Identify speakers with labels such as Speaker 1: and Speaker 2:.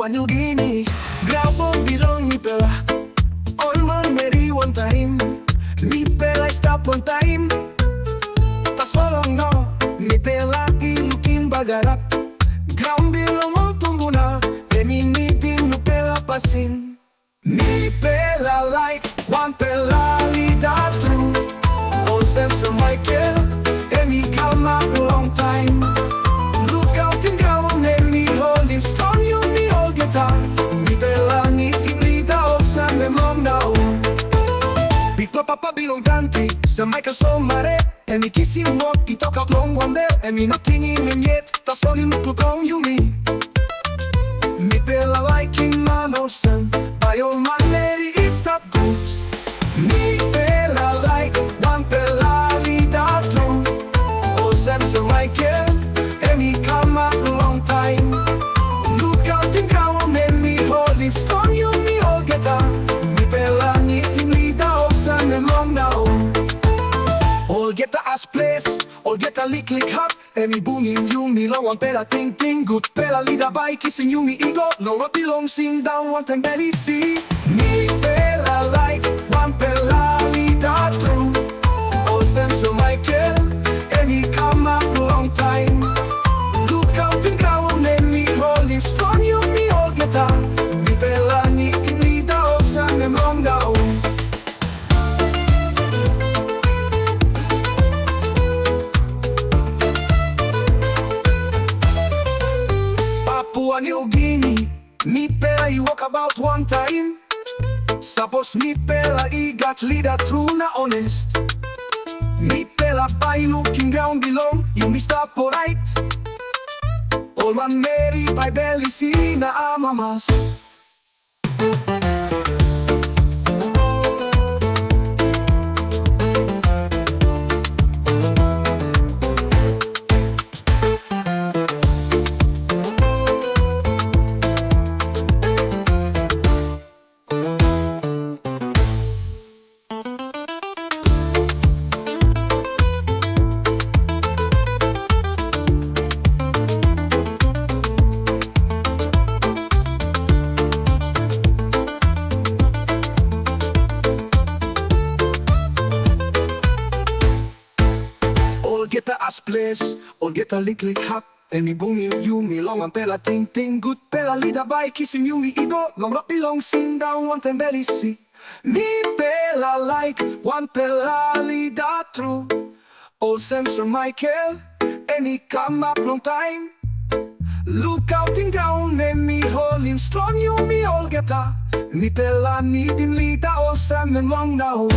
Speaker 1: Papua New Guinea. Grabo bilang Mipla. All man marry one time. Mipla stop one time. Tasolong no. Mipla ilukin bagarap. Ground bilang o tunggu na. Eminitin Mipla pasin. Mipla like Wanpela Lida true. All sense of Michael. Emi come up a long time. Look out in ground Emi holding strong you me all get up. Mipla niting Lida all sand and long now. Mipla papa bilong tanti. Sa Michael so mare. Emi kissing walk he talk out long one there. Emi nothing in him yet. Tas only look on you me. Mipla liking man or son. By all man lady is that good. Mipla like Wanpela Lida true. All sense of Michael. Emi come up a long time. Look out in ground Emi holding strong you me all get up. Mipla niting Lida all sand and long now. All get a ass place. All get a lick hop. Emi booming you me long Wanpela ting ting good. Pela Lida by kissing you me ego. Long roti long sing down one time belly see. Mipla like Wanpela Lida true. All sense of Michael. Emi come up a long time. Look out in ground Emi holding strong you me all get up. Mipla niting Lida all sand and long now. Papua New Guinea. Mipla he walk about one time. Suppose Mipla he got Lida true na honest. Mipla by looking ground below. You me stop alright. All man marry by belly see na amamas. Get a ass place, or get a lick hop. Emi booming you me long Wanpela ting ting good. Pela Lida by kissing you me ego. Long rot belong sing down one time belly see. Mipla like Wanpela Lida true. All sense of Michael. Emi come up long time. Look out in ground Emi holding strong you me all get up. Mipla needing Lida all sand and long now.